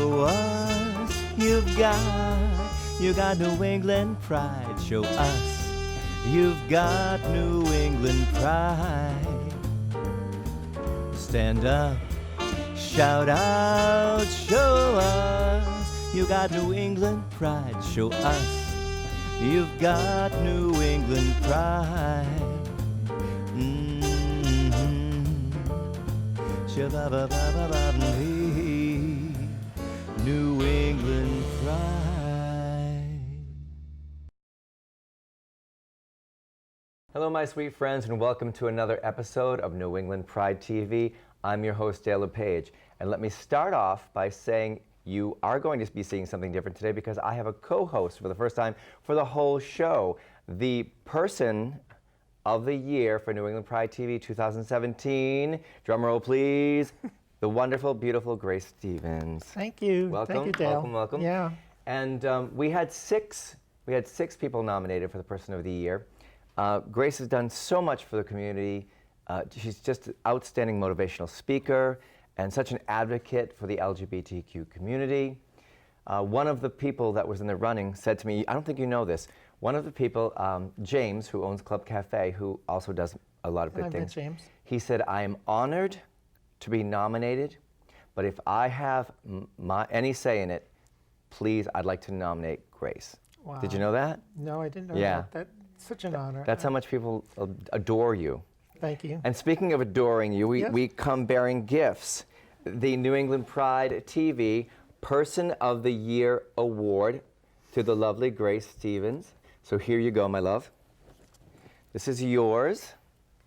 Show us you got New England pride. Show us you've got New England pride. Stand up, shout out, show us you got New England pride. Show us you've got New England pride. New England pride. Hello, my sweet friends, and welcome to another episode of New England Pride TV. I'm your host, Dale LePage, and let me start off by saying you are going to be seeing something different today because I have a co-host for the first time for the whole show. The person of the year for New England Pride TV 2017, drum roll please, the wonderful, beautiful Grace Stevens. Thank you. Welcome. Thank you, Dale. Welcome, welcome. Yeah. And we had six people nominated for the Person of the Year. Grace has done so much for the community. She's just an outstanding motivational speaker and such an advocate for the LGBTQ community. One of the people that was in the running said to me, I don't think you know this, one of the people, James, who owns Club Cafe, who also does a lot of good things. James. He said, I am honored to be nominated, but if I have any say in it, please, I'd like to nominate Grace. Wow. Did you know that? No, I didn't know Yeah. that. That's such an honor. That's how much people adore you. Thank you. And speaking of adoring you, Yes. we come bearing gifts. The New England Pride TV Person of the Year Award to the lovely Grace Stevens. So here you go, my love. This is yours.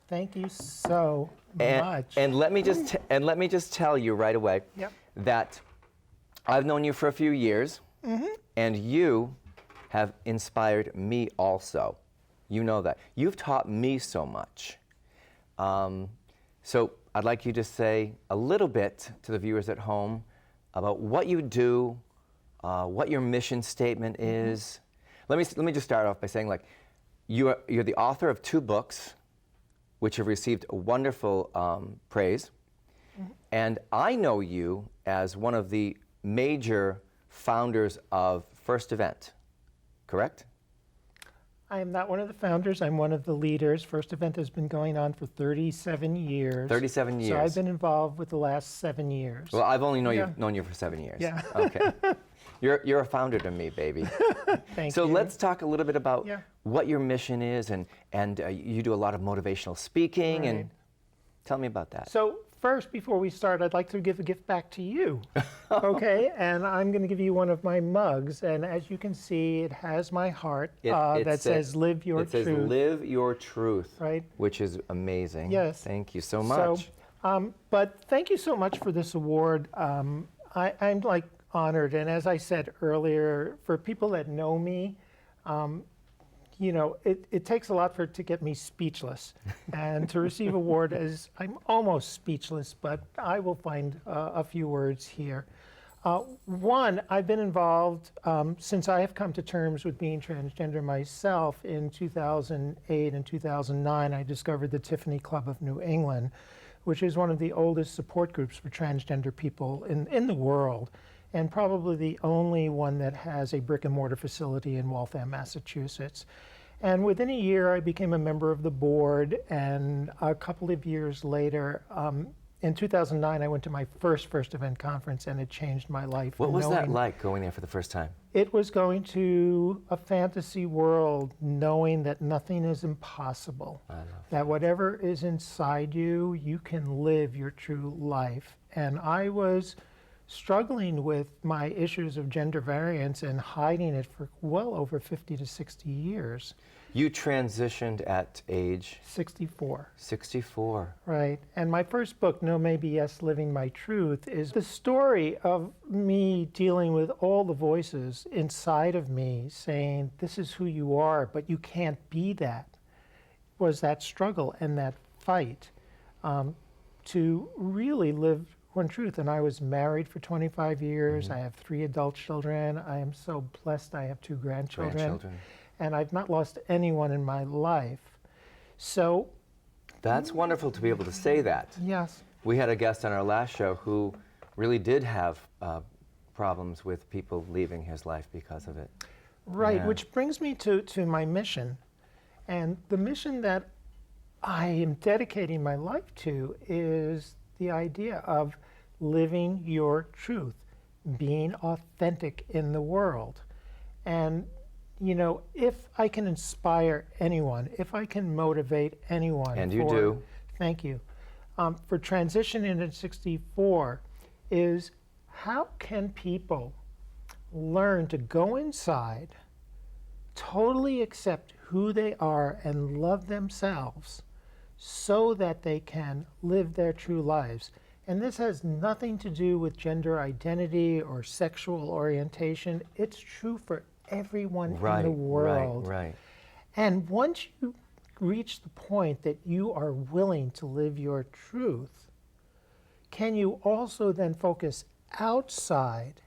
Thank you so much. And let me just tell you right away Yep. that I've known you for a few years, and you have inspired me also. You know that. You've taught me so much. So I'd like you to say a little bit to the viewers at home about what you do, what your mission statement is. Let me just start off by saying, like, you're the author of 2 books, which have received a wonderful praise. And I know you as one of the major founders of First Event, correct? I am not one of the founders. I'm one of the leaders. First Event has been going on for 37 years. 37 years. So I've been involved with the last 7 years. Well, I've only known you for 7 years. Yeah. Okay. You're a founder to me, baby. Thank So you. let's talk a little bit about Yeah. what your mission is, and you do a lot of motivational speaking, Right. and tell me about that. So first, before we start, I'd like to give a gift back to you. Okay? And I'm going to give you one of my mugs. And as you can see, it has my heart that says, live your truth. It says, live your truth. Right. Which is amazing. Yes. Thank you so much. But thank you so much for this award. I'm like honored. And as I said earlier, for people that know me, you know, it takes a lot for it to get me speechless. And to receive award as I'm almost speechless, but I will find a few words here. One, I've been involved since I have come to terms with being transgender myself. In 2008 and 2009, I discovered the Tiffany Club of New England, which is one of the oldest support groups for transgender people in the world, and probably the only one that has a brick and mortar facility in Waltham, Massachusetts. And within a year, I became a member of the board, and a couple of years later, in 2009, I went to my first Event conference, and it changed my life. What was that like, going there for the first time? It was going to a fantasy world, knowing that nothing is impossible, that whatever is inside you, you can live your true life. And I was struggling with my issues of gender variance and hiding it for well over 50 to 60 years. You transitioned at age? 64. 64. Right. And my first book, No Maybe Yes, Living My Truth, is the story of me dealing with all the voices inside of me saying, this is who you are, but you can't be that. Was that struggle and that fight to really live one truth. And I was married for 25 years. I have 3 adult children. I am so blessed. I have 2 grandchildren. And I've not lost anyone in my life. So that's wonderful to be able to say that. Yes. We had a guest on our last show who really did have problems with people leaving his life because of it. Right, Yeah. which brings me to my mission. And the mission that I am dedicating my life to is the idea of living your truth, being authentic in the world. And, you know, if I can inspire anyone, if I can motivate anyone. And you do. Thank you. For Transition into 64 is how can people learn to go inside, totally accept who they are and love themselves so that they can live their true lives. And this has nothing to do with gender identity or sexual orientation. It's true for everyone in the world. Right. And once you reach the point that you are willing to live your truth, can you also then focus outside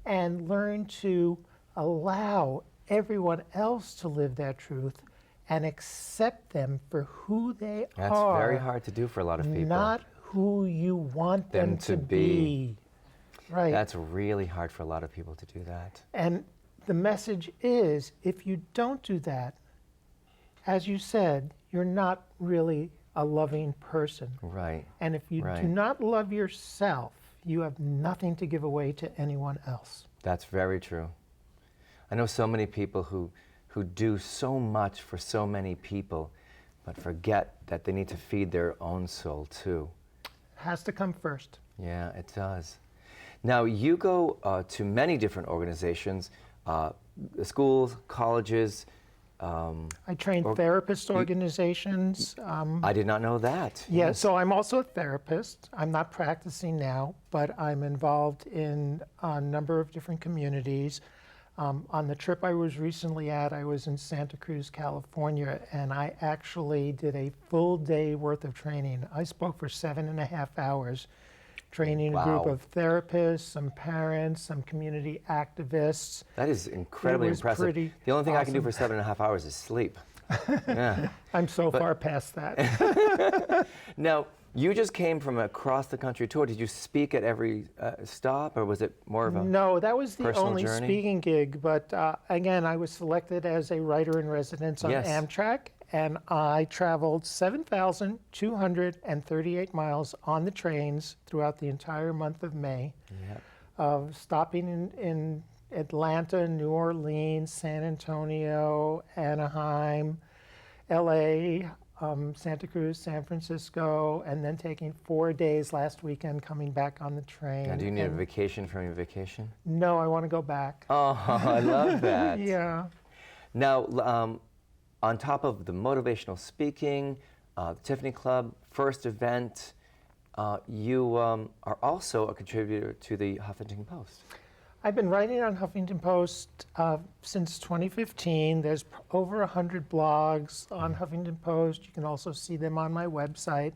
and learn to allow everyone else to live their truth and accept them for who they are. That's very hard to do for a lot of people. Not who you want them to be. Right. That's really hard for a lot of people to do that. And the message is, if you don't do that, as you said, you're not really a loving person. Right. And if you do not love yourself, you have nothing to give away to anyone else. That's very true. I know so many people who do so much for so many people, but forget that they need to feed their own soul too. Has to come first. Yeah, it does. Now, you go to many different organizations, schools, colleges. I train therapist organizations. I did not know that. Yeah, so I'm also a therapist. I'm not practicing now, but I'm involved in a number of different communities. On the trip I was recently at, I was in Santa Cruz, California, and I actually did a full day worth of training. I spoke for 7.5 hours, training a group of therapists, some parents, some community activists. That is incredibly impressive. The only thing I can do for 7.5 hours is sleep. Yeah. I'm so far past that. Now, you just came from across the country tour. Did you speak at every stop, or was it more of a No, that was the personal only journey? speaking gig. But again, I was selected as a writer in residence on Amtrak, and I traveled 7,238 miles on the trains throughout the entire month of May, stopping in Atlanta, New Orleans, San Antonio, Anaheim, LA, Santa Cruz, San Francisco, and then taking 4 days last weekend coming back on the train. Now, do you need a vacation from your vacation? No, I want to go back. Oh, I love that. Yeah. Now, on top of the motivational speaking, the Tiffany Club, first event, you are also a contributor to the Huffington Post. I've been writing on Huffington Post since 2015. There's over 100 blogs on Huffington Post. You can also see them on my website.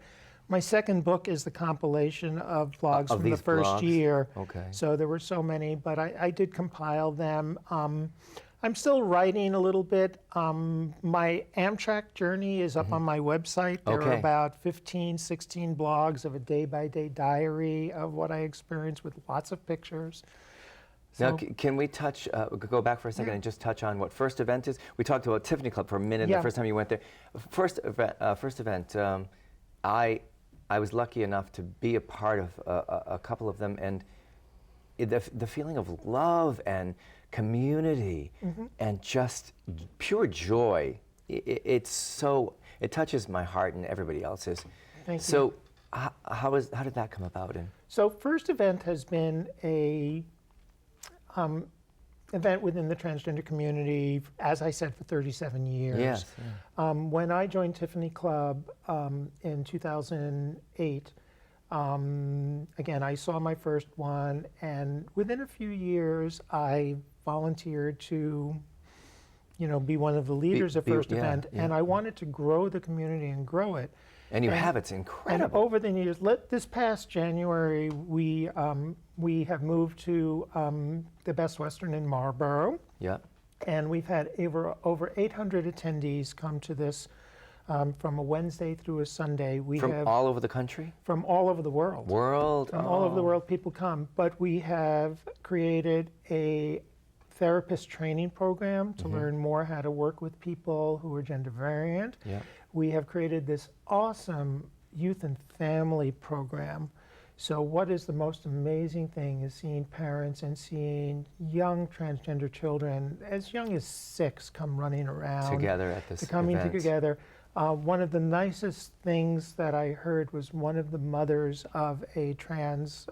My second book is the compilation of blogs from the first year. Okay. So there were so many, but I did compile them. I'm still writing a little bit. My Amtrak journey is up on my website. There are about 15, 16 blogs of a day-by-day diary of what I experienced with lots of pictures. So, now, can we go back for a second and just touch on what first event is? We talked about Tiffany Club for a minute the first time you went there. First event, I was lucky enough to be a part of a couple of them, and the feeling of love and community and just pure joy, it touches my heart and everybody else's. Thank you. So how did that come about? So first event has been a event within the transgender community, as I said, for 37 years. Yes. Yeah. When I joined Tiffany Club in 2008, again, I saw my first one, and within a few years, I volunteered to, be one of the leaders of first event, and I wanted to grow the community and grow it. And you have, it's incredible. And over the years, this past January, we have moved to the Best Western in Marlborough. Yeah. And we've had over 800 attendees come to this from a Wednesday through a Sunday. We From have all over the country? from all over the world. From all over the world, people come. But we have created a therapist training program to learn more how to work with people who are gender variant. Yeah. We have created this awesome youth and family program. So what is the most amazing thing is seeing parents and seeing young transgender children as young as 6 come running around. Together at this Coming event. together. One of the nicest things that I heard was one of the mothers of a trans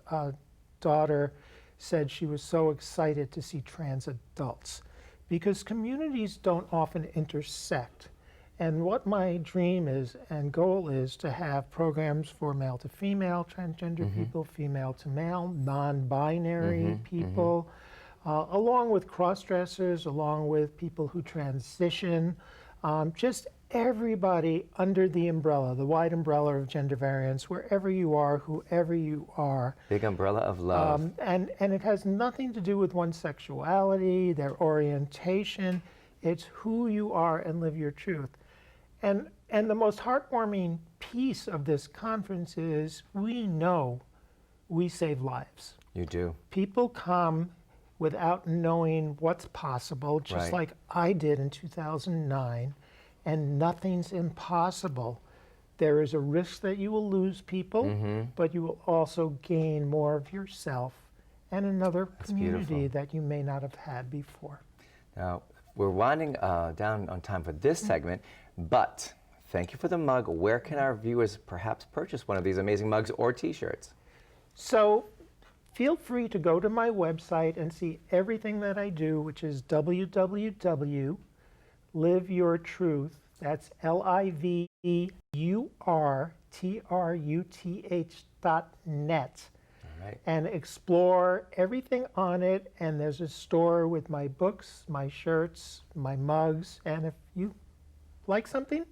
daughter said she was so excited to see trans adults because communities don't often intersect. And what my dream is and goal is to have programs for male to female transgender people, female to male, non-binary people, along with cross-dressers, along with people who transition, just everybody under the umbrella, the wide umbrella of gender variance, wherever you are, whoever you are. Big umbrella of love. And it has nothing to do with one's sexuality, their orientation. It's who you are and live your truth. And the most heartwarming piece of this conference is we know we save lives. You do. People come without knowing what's possible, just like I did in 2009, and nothing's impossible. There is a risk that you will lose people, but you will also gain more of yourself and another community that you may not have had before. Now, we're winding down on time for this segment, but thank you for the mug. Where can our viewers perhaps purchase one of these amazing mugs or t-shirts? So feel free to go to my website and see everything that I do, which is www.liveyourtruth, that's liveyourtruth.net. Right. And explore everything on it. And there's a store with my books, my shirts, my mugs. And if you like something,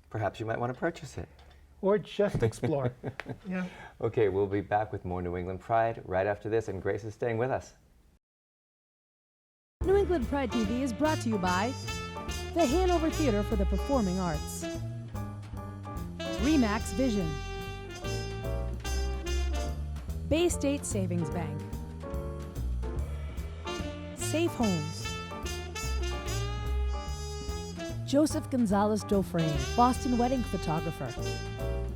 Perhaps you might want to purchase it. or just explore. Yeah. Okay, we'll be back with more New England Pride right after this, and Grace is staying with us. New England Pride TV is brought to you by the Hanover Theater for the Performing Arts, Remax Vision, Bay State Savings Bank, Safe Homes, Joseph Gonzalez Dofrane, Boston Wedding Photographer,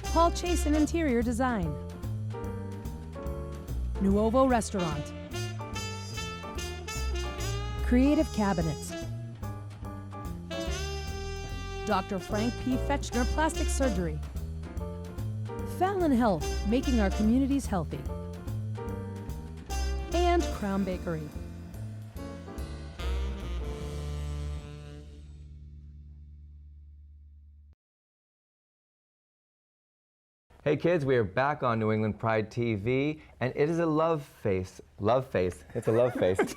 Paul Chasen Interior Design, Nuovo Restaurant, Creative Cabinets, Dr. Frank P. Fetchner Plastic Surgery, Fallon Health, making our communities healthy, and Crown Bakery. Hey kids, we are back on New England Pride TV, and it is a love face. It's a love face.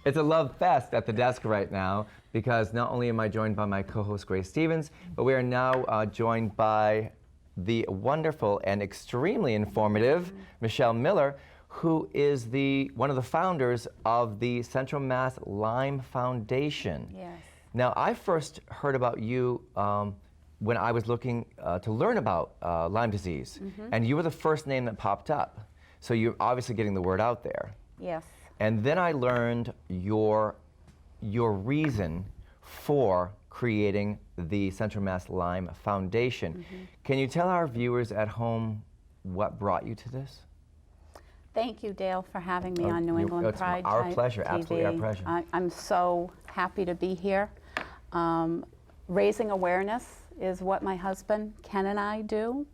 It's a love fest at the desk right now, because not only am I joined by my co-host Grace Stevens, but we are now joined by the wonderful and extremely informative Michelle Miller, who is one of the founders of the Central Mass Lyme Foundation. Yes. Now, I first heard about you when I was looking to learn about Lyme disease, and you were the first name that popped up. So you're obviously getting the word out there. Yes. And then I learned your reason for creating the Central Mass Lyme Foundation. Can you tell our viewers at home what brought you to this? Thank you, Dale, for having me on New England it's Pride our pleasure, TV. absolutely our pleasure. I'm so happy to be here. Raising awareness is what my husband Ken and I do.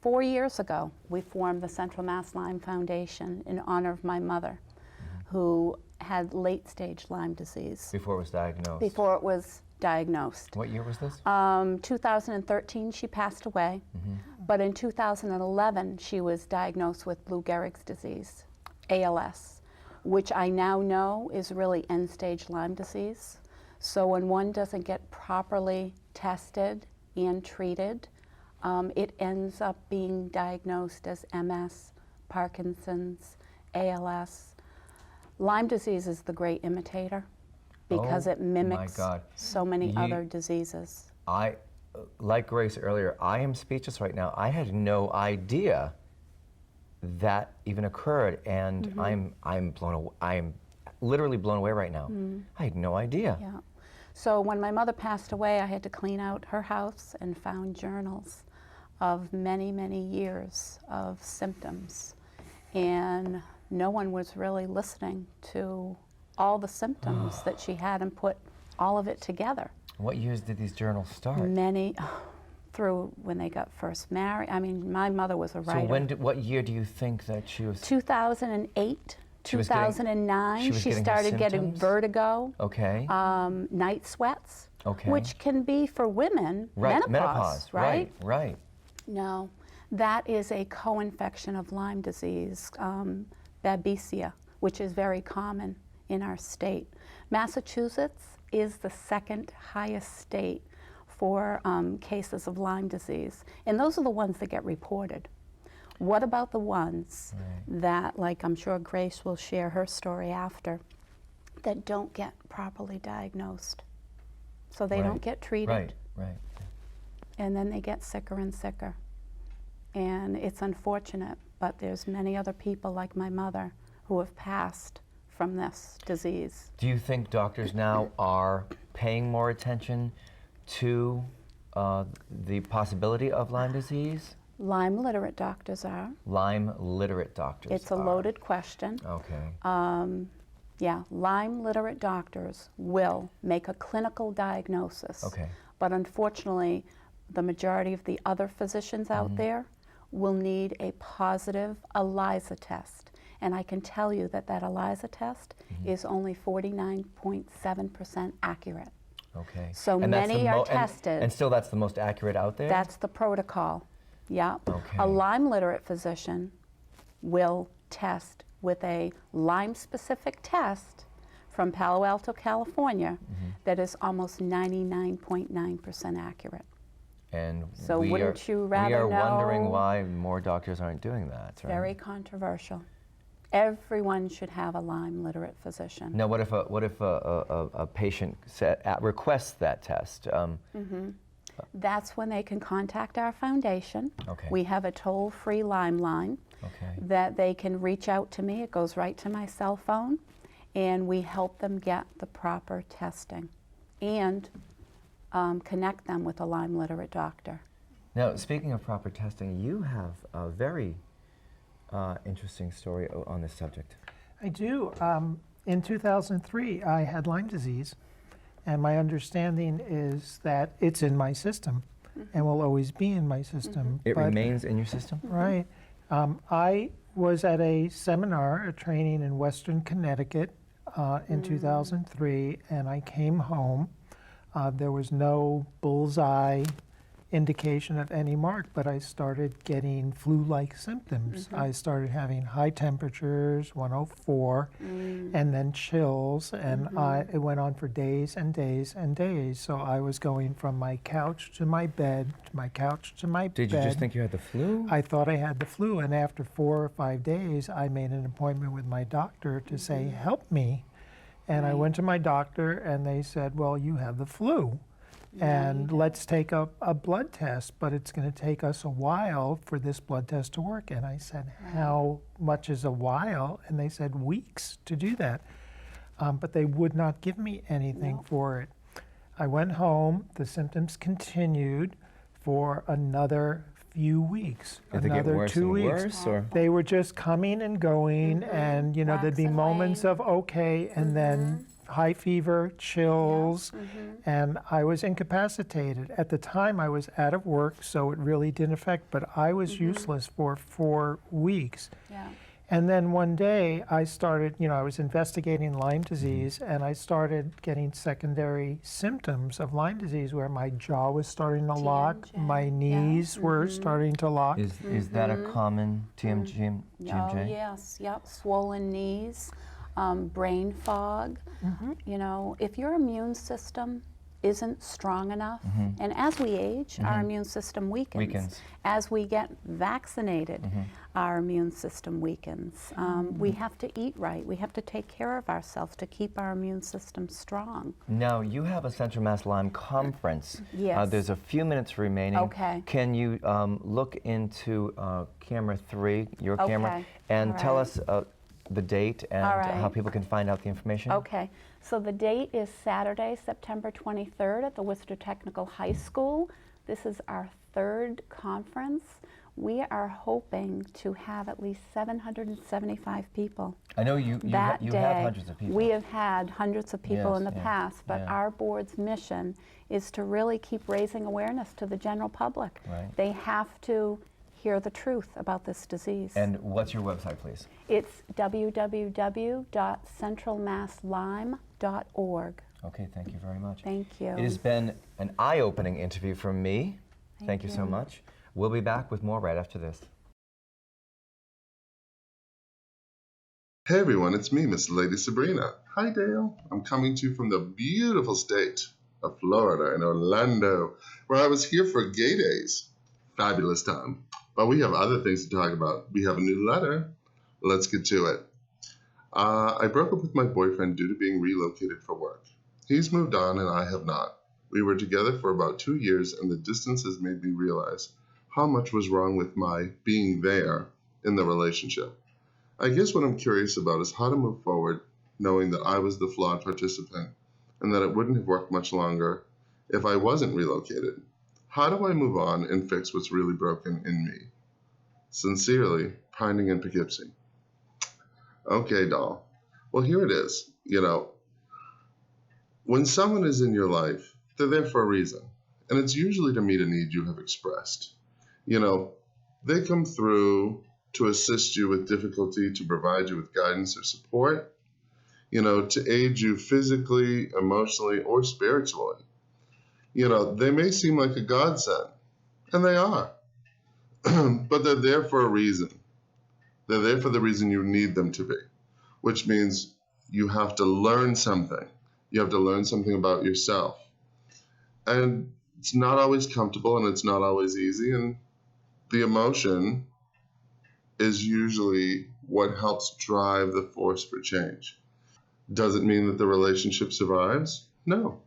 4 years ago, we formed the Central Mass Lyme Foundation in honor of my mother, who had late-stage Lyme disease. Before it was diagnosed. Before it was diagnosed. What year was this? 2013, she passed away. But in 2011, she was diagnosed with Lou Gehrig's disease, ALS, which I now know is really end-stage Lyme disease. So when one doesn't get properly tested and treated, it ends up being diagnosed as MS, Parkinson's, ALS. Lyme disease is the great imitator because it mimics so many other diseases. like Grace earlier, I am speechless right now. I had no idea that even occurred, and I'm literally blown away right now. I had no idea. Yeah. So when my mother passed away, I had to clean out her house and found journals of many, many years of symptoms. And no one was really listening to all the symptoms that she had and put all of it together. What years did these journals start? Many, through when they got first married. I mean, my mother was a writer. So what year do you think that she was? 2008. She was getting- 2009, she she was getting her started getting symptoms? vertigo, Okay. night sweats, Okay. which can be for women, Right. menopause, right? Right. No, that is a co-infection of Lyme disease, babesia, which is very common in our state. Massachusetts is the second highest state for cases of Lyme disease, and those are the ones that get reported. What about the ones that, like I'm sure Grace will share her story after, that don't get properly diagnosed? So they don't get treated, Right. and then they get sicker and sicker. And it's unfortunate, but there's many other people like my mother who have passed from this disease. Do you think doctors now are paying more attention to the possibility of Lyme disease? Lyme literate doctors are. Lyme literate doctors. It's a loaded question. Okay. Yeah, Lyme literate doctors will make a clinical diagnosis. Okay. But unfortunately, the majority of the other physicians out there will need a positive ELISA test. And I can tell you that that ELISA test is only 49.7% accurate. Okay. So And that's the many are tested. And still that's the most accurate out there? That's the protocol. Yeah. Okay. A Lyme literate physician will test with a Lyme specific test from Palo Alto, California, that is almost 99.9% accurate. And So we wouldn't are, you rather we are wondering know- why more doctors aren't doing that, right? Very controversial. Everyone should have a Lyme literate physician. Now, what if a patient requests that test? That's when they can contact our foundation. Okay. We have a toll-free Lyme line Okay. that they can reach out to me. It goes right to my cell phone, and we help them get the proper testing and connect them with a Lyme literate doctor. Now, speaking of proper testing, you have a very interesting story on this subject. I do. In 2003, I had Lyme disease, and my understanding is that it's in my system and will always be in my system. It but- remains in your system? Right. I was at a seminar, a training in Western Connecticut in 2003, and I came home. There was no bullseye indication of any mark, but I started getting flu-like symptoms. I started having high temperatures, 104, and then chills, and it went on for days and days and days. So I was going from my couch to my bed, to my couch to my bed. Did you just think you had the flu? I thought I had the flu, and after 4 or 5 days, I made an appointment with my doctor to say, help me. And I went to my doctor, and they said, well, you have the flu. And let's take a blood test, but it's going to take us a while for this blood test to work. And I said, how much is a while? And they said weeks to do that. But they would not give me anything for it. I went home, the symptoms continued for another few weeks, Did they get another worse 2 and weeks. worse, or? They were just coming and going, and there'd be Wax and moments wane. of okay, and then high fever, chills, and I was incapacitated. At the time, I was out of work, so it really didn't affect, but I was useless for 4 weeks. Yeah. And then one day I started, I was investigating Lyme disease, and I started getting secondary symptoms of Lyme disease where my jaw was starting to lock, my knees were starting to lock. Is that a common TMJ? Oh, yes, yep. Swollen knees, brain fog. If your immune system isn't strong enough. And as we age, our immune system weakens. As we get vaccinated, our immune system weakens. We have to eat right. We have to take care of ourselves to keep our immune system strong. Now, you have a Central Mass Lyme conference. Yes. There's a few minutes remaining. Okay. Can you look into camera 3, your camera, Okay. and All tell right. us the date and All right. how people can find out the information? Okay, so the date is Saturday, September 23rd at the Worcester Technical High School. This is our 3rd conference. We are hoping to have at least 775 people. I know you That have day. hundreds of people. We have had hundreds of people Yes, in the yeah, past, but yeah. our board's mission is to really keep raising awareness to the general public. Right. They have to hear the truth about this disease. And what's your website, please? It's www.centralmasslyme.org. Okay, thank you very much. Thank you. It has been an eye-opening interview from me. Thank you so much. We'll be back with more right after this. Hey everyone, it's me, Miss Lady Sabrina. Hi Dale. I'm coming to you from the beautiful state of Florida in Orlando, where I was here for Gay Days. Fabulous time. But we have other things to talk about. We have a new letter. Let's get to it. I broke up with my boyfriend due to being relocated for work. He's moved on and I have not. We were together for about 2 years and the distance has made me realize how much was wrong with my being there in the relationship. I guess what I'm curious about is how to move forward knowing that I was the flawed participant and that it wouldn't have worked much longer if I wasn't relocated. How do I move on and fix what's really broken in me? Sincerely, Pining in Poughkeepsie. Okay, doll. Well, here it is. You know, when someone is in your life, they're there for a reason. And it's usually to meet a need you have expressed. You know, they come through to assist you with difficulty, to provide you with guidance or support, you know, to aid you physically, emotionally, or spiritually. You know, they may seem like a godsend, and they are, but they're there for a reason. They're there for the reason you need them to be, which means you have to learn something. You have to learn something about yourself. And it's not always comfortable and it's not always easy, and the emotion is usually what helps drive the force for change. Does it mean that the relationship survives? No.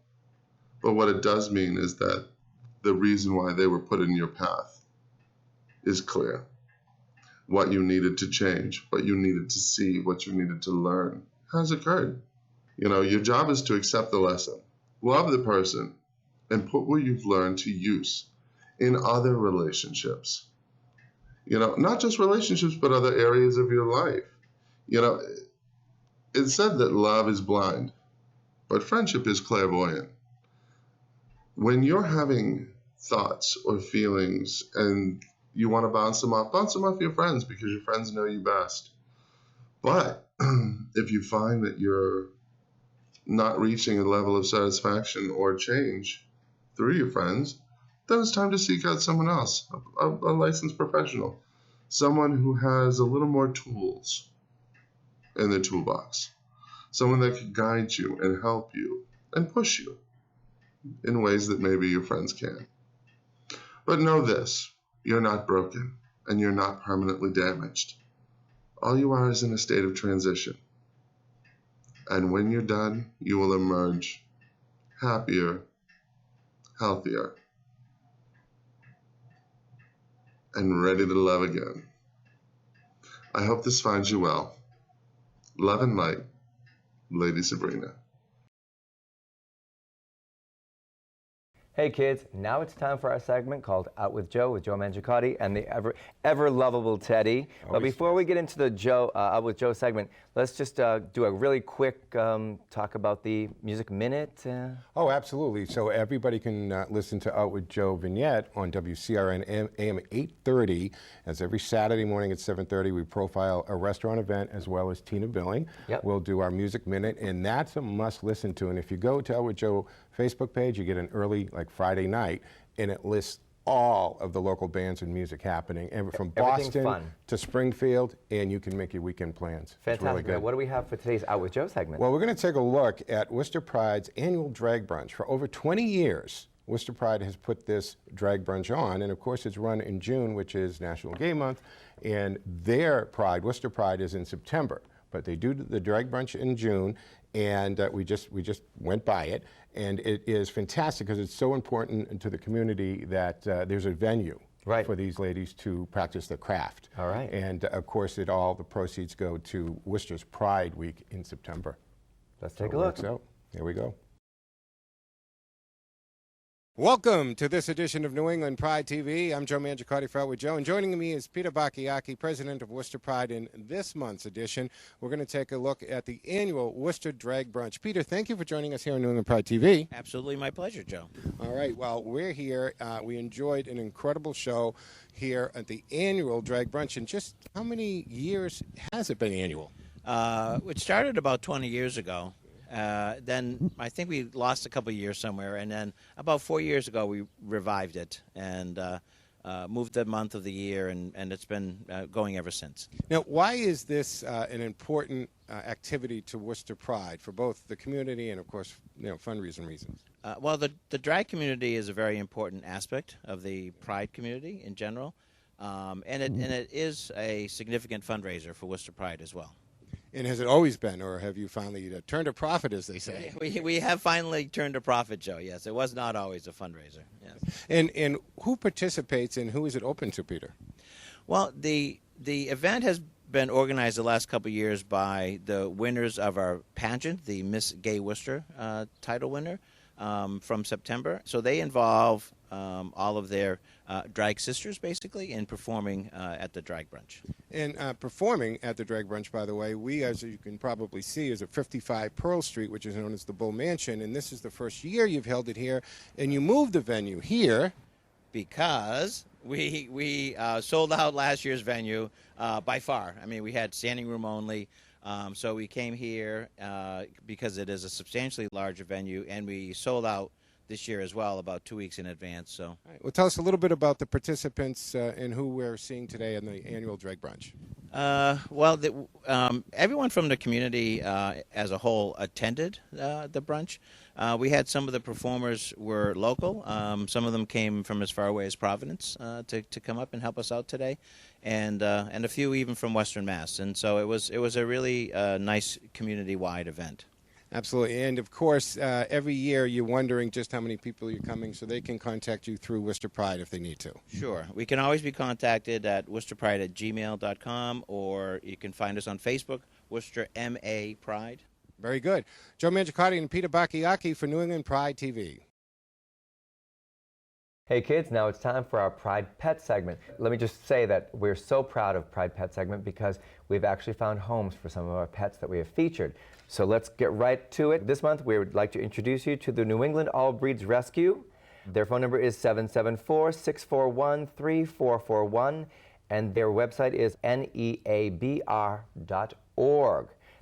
But what it does mean is that the reason why they were put in your path is clear. What you needed to change, what you needed to see, what you needed to learn has occurred. You know, your job is to accept the lesson, love the person, and put what you've learned to use in other relationships. You know, not just relationships, but other areas of your life. You know, it's said that love is blind, but friendship is clairvoyant. When you're having thoughts or feelings and you want to bounce them off your friends because your friends know you best. But if you find that you're not reaching a level of satisfaction or change through your friends, then it's time to seek out someone else, a licensed professional, someone who has a little more tools in their toolbox, someone that can guide you and help you and push you in ways that maybe your friends can. But know this, you're not broken and you're not permanently damaged. All you are is in a state of transition. And when you're done, you will emerge happier, healthier, and ready to love again. I hope this finds you well. Love and light, Lady Sabrina. Hey kids, now it's time for our segment called Out with Joe Mangiacotti and the ever lovable Teddy. But before we get into the Out with Joe segment, let's just do a really quick talk about the Music Minute. Oh, absolutely. So everybody can listen to Out with Joe vignette on WCRN AM 830. As every Saturday morning at 7:30, we profile a restaurant event as well as Tina Billing. Yep. We'll do our Music Minute, and that's a must listen to. And if you go to Out with Joe Facebook page, you get an early, like Friday night, and it lists all of the local bands and music happening, and from Everything's Boston fun. to Springfield, and you can make your weekend plans. It's Fantastic. really Now, good. what do we have for today's Out with Joe segment? Well, we're going to take a look at Worcester Pride's annual drag brunch. For over 20 years, Worcester Pride has put this drag brunch on, and of course it's run in June, which is National Gay Month, and their Pride, Worcester Pride, is in September. But they do the drag brunch in June, and we just went by it, and it is fantastic because it's so important to the community that there's a venue for these ladies to practice their craft. All right. And of course, all the proceeds go to Worcester's Pride Week in September. Let's take a look. So here we go. Welcome to this edition of New England Pride TV. I'm Joe Mangiacotti for Out with Joe, and joining me is Peter Bacchiacchi, president of Worcester Pride. In this month's edition, we're going to take a look at the annual Worcester Drag Brunch. Peter, thank you for joining us here on New England Pride TV. Absolutely my pleasure, Joe. All right, well, we're here. We enjoyed an incredible show here at the annual Drag Brunch. And just how many years has it been annual? It started about 20 years ago. Then I think we lost a couple of years somewhere, and then about 4 years ago we revived it and moved the month of the year, and it's been going ever since. Now, why is this an important activity to Worcester Pride for both the community and, of course, fundraising reasons? Well, the drag community is a very important aspect of the Pride community in general, and it is a significant fundraiser for Worcester Pride as well. And has it always been, or have you finally turned a profit, as they say? We have finally turned a profit, Joe, yes. It was not always a fundraiser, yes. And who participates and who is it open to, Peter? Well, the event has been organized the last couple of years by the winners of our pageant, the Miss Gay Worcester title winner from September. So they involve all of their drag sisters, basically, in performing at the drag brunch. And performing at the drag brunch, by the way, we, as you can probably see, is at 55 Pearl Street, which is known as the Bull Mansion, and this is the first year you've held it here, and you moved the venue here. Because we sold out last year's venue by far. I mean, we had standing room only. So we came here because it is a substantially larger venue, and we sold out this year as well, about 2 weeks in advance. So, all right. Well, tell us a little bit about the participants and who we're seeing today in the annual drag brunch. Everyone from the community as a whole attended the brunch. We had some of the performers were local. Some of them came from as far away as Providence to come up and help us out today, and a few even from Western Mass. And so it was a really nice community-wide event. Absolutely. And, of course, every year you're wondering just how many people you're coming, so they can contact you through Worcester Pride if they need to. Sure. We can always be contacted at worcesterpride@gmail.com, or you can find us on Facebook, Worcester MA Pride. Very good. Joe Mangiacotti and Peter Bacchiacchi for New England Pride TV. Hey kids, now it's time for our Pride Pet segment. Let me just say that we're so proud of Pride Pet segment because we've actually found homes for some of our pets that we have featured. So let's get right to it. This month we would like to introduce you to the New England All Breeds Rescue. Their phone number is 774-641-3441, and their website is neabr.org.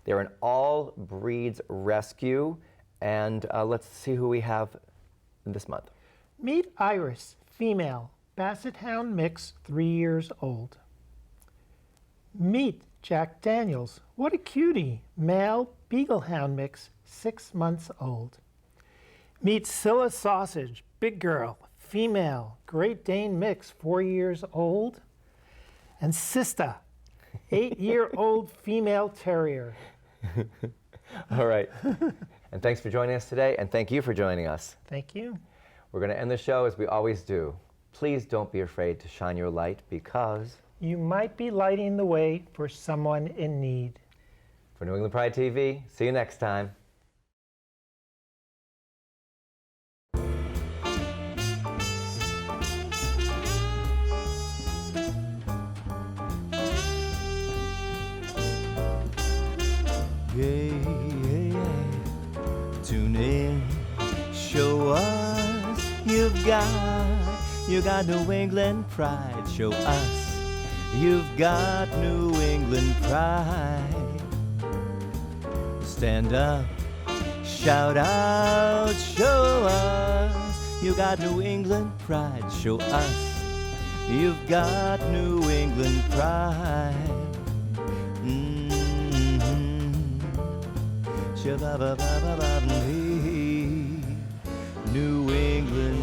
They're an all breeds rescue, and let's see who we have this month. Meet Iris, female, Basset Hound mix, 3 years old. Meet Jack Daniels, what a cutie, male, Beagle Hound mix, 6 months old. Meet Scylla Sausage, big girl, female, Great Dane mix, 4 years old. And Sista, 8-year-old female terrier. All right. And thanks for joining us today, and thank you for joining us. Thank you. We're going to end the show as we always do. Please don't be afraid to shine your light, because you might be lighting the way for someone in need. For New England Pride TV, see you next time. Yeah, yeah, yeah. Tune in, show us you got New England pride. Show us you've got New England pride. Stand up, shout out, show us You got New England pride, show us. You've got New England pride. Shabba-ba-ba-ba-ba-dee. New England